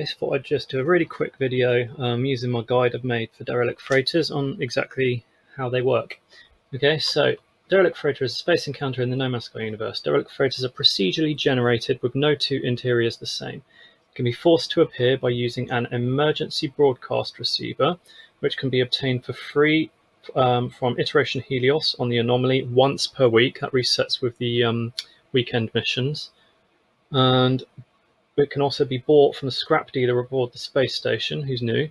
I thought I'd just do a really quick video using my guide I've made for derelict freighters on exactly how they work. Okay, so Derelict Freighter is a space encounter in the No Man's Sky universe. Derelict Freighters are procedurally generated with no two interiors the same. It can be forced to appear by using an emergency broadcast receiver, which can be obtained for free from Iteration Helios on the Anomaly once per week. That resets with the weekend missions. And it can also be bought from the scrap dealer aboard the space station, who's new.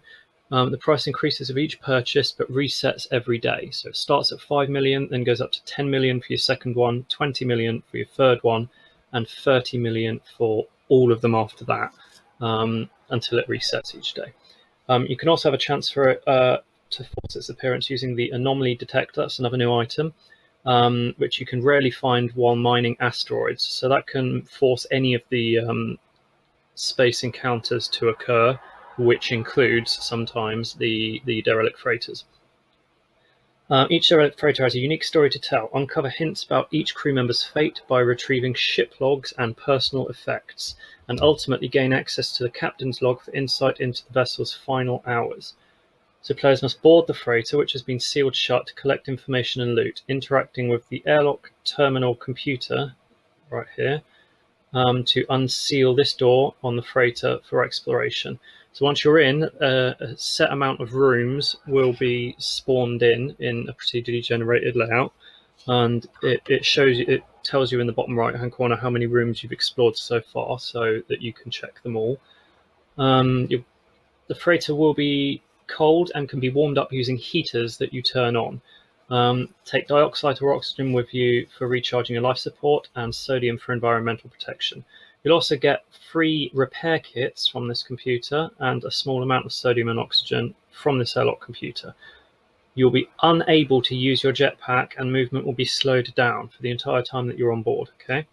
The price increases with each purchase, but resets every day. So it starts at 5 million, then goes up to 10 million for your second one, 20 million for your third one, and 30 million for all of them after that, until it resets each day. You can also have a chance for it to force its appearance using the Anomaly Detector. That's another new item, which you can rarely find while mining asteroids. So that can force any of the space encounters to occur, which includes sometimes the derelict freighters. Each derelict freighter has a unique story to tell. Uncover hints about each crew member's fate by retrieving ship logs and personal effects, and ultimately gain access to the captain's log for insight into the vessel's final hours. So players must board the freighter, which has been sealed shut, to collect information and loot, interacting with the airlock terminal computer right here, to unseal this door on the freighter for exploration. So once you're in, a set amount of rooms will be spawned in a procedurally generated layout, and it shows you, it tells you in the bottom right hand corner how many rooms you've explored so far, so that you can check them all. The freighter will be cold and can be warmed up using heaters that you turn on. Take dioxide or oxygen with you for recharging your life support, and sodium for environmental protection. You'll also get free repair kits from this computer and a small amount of sodium and oxygen from this airlock computer. You'll be unable to use your jetpack, and movement will be slowed down for the entire time that you're on board. Okay.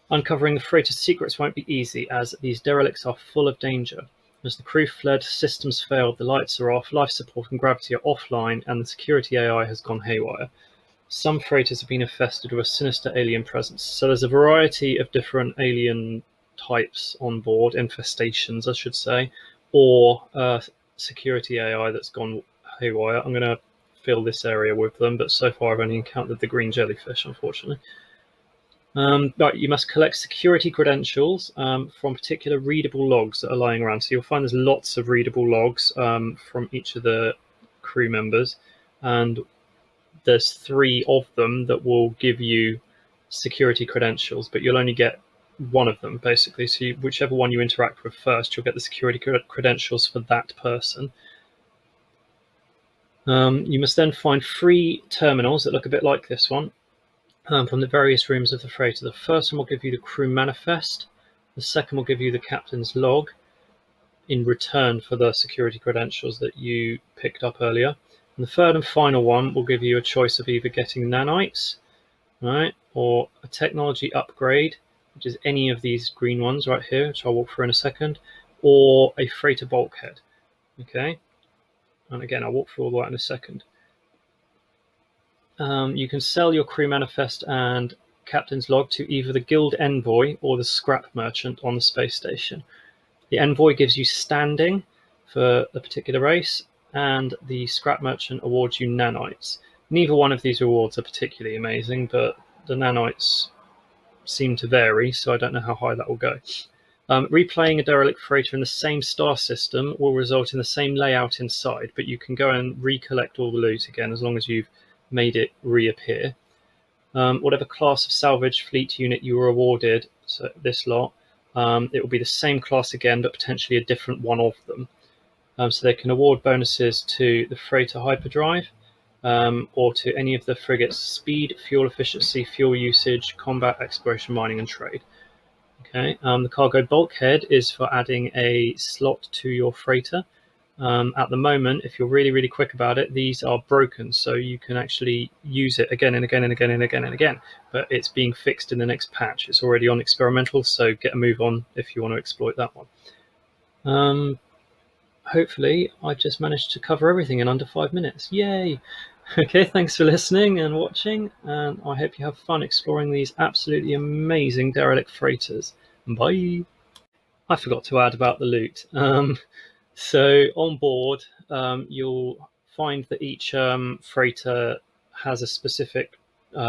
Uncovering the freighter's secrets won't be easy, as these derelicts are full of danger. As the crew fled, systems failed, the lights are off, life support and gravity are offline, and the security AI has gone haywire. Some freighters have been infested with a sinister alien presence. So there's a variety of different alien types on board, infestations I should say, or security AI that's gone haywire. I'm going to fill this area with them, but so far I've only encountered the green jellyfish, unfortunately. Right, you must collect security credentials from particular readable logs that are lying around. So you'll find there's lots of readable logs from each of the crew members, and there's 3 of them that will give you security credentials, but you'll only get one of them basically. So whichever one you interact with first, you'll get the security credentials for that person. You must then find 3 terminals that look a bit like this one. From the various rooms of the freighter. The first one will give you the crew manifest, the second will give you the captain's log in return for the security credentials that you picked up earlier, and the third and final one will give you a choice of either getting nanites, right, or a technology upgrade, which is any of these green ones right here, which I'll walk through in a second, or a freighter bulkhead. Okay, and again I'll walk through all that in a second. You can sell your crew manifest and captain's log to either the guild envoy or the scrap merchant on the space station. The envoy gives you standing for a particular race, and the scrap merchant awards you nanites. Neither one of these rewards are particularly amazing, but the nanites seem to vary, so I don't know how high that will go. Replaying a derelict freighter in the same star system will result in the same layout inside, but you can go and recollect all the loot again as long as you've made it reappear. Whatever class of salvage fleet unit you were awarded, so this lot, it will be the same class again, but potentially a different one of them. So they can award bonuses to the freighter hyperdrive, or to any of the frigates' speed, fuel efficiency, fuel usage, combat, exploration, mining, and trade. Okay. The cargo bulkhead is for adding a slot to your freighter. At the moment, if you're really quick about it, these are broken, so you can actually use it again and again and again and again and again, but it's being fixed in the next patch. It's already on experimental, so get a move on if you want to exploit that one. Hopefully I just managed to cover everything in under 5 minutes. Yay! Okay, thanks for listening and watching, and I hope you have fun exploring these absolutely amazing derelict freighters. Bye! I forgot to add about the loot. So on board, you'll find that each freighter has a specific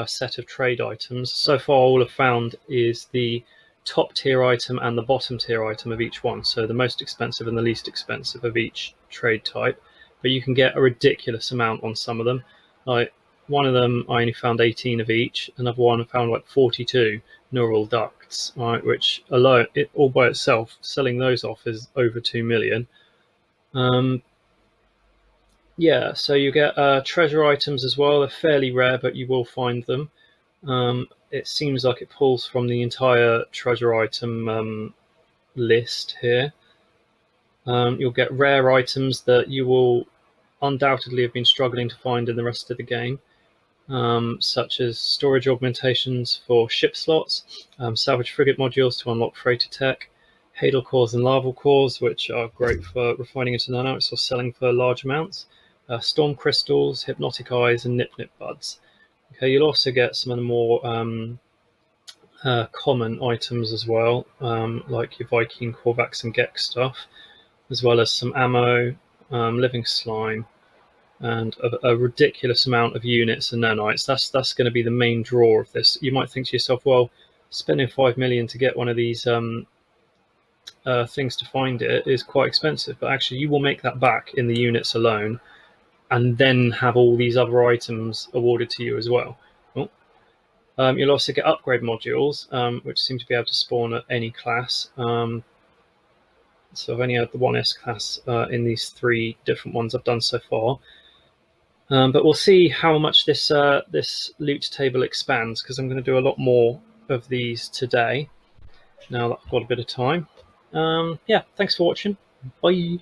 set of trade items. So far, all I've found is the top tier item and the bottom tier item of each one. So the most expensive and the least expensive of each trade type. But you can get a ridiculous amount on some of them. Like one of them, I only found 18 of each. Another one, I found like 42 neural ducts, right, which alone, it all by itself, selling those off is over 2 million. Yeah, so you get treasure items as well. They're fairly rare, but you will find them. It seems like it pulls from the entire treasure item list here. You'll get rare items that you will undoubtedly have been struggling to find in the rest of the game, such as storage augmentations for ship slots, salvage frigate modules to unlock freighter tech, Hadal cores and larval cores, which are great for refining into nanites or selling for large amounts, storm crystals, hypnotic eyes, and nip buds. Okay, you'll also get some of the more common items as well, like your Viking, Korvax, and Gek stuff, as well as some ammo, living slime, and a ridiculous amount of units and nanites. That's going to be the main draw of this. You might think to yourself, well, spending 5 million to get one of these things to find it is quite expensive, but actually you will make that back in the units alone, and then have all these other items awarded to you as well. You'll also get upgrade modules, which seem to be able to spawn at any class. So I've only had the 1S class in these 3 different ones I've done so far. But we'll see how much this loot table expands, because I'm going to do a lot more of these today, now that I've got a bit of time. Yeah, thanks for watching. Bye.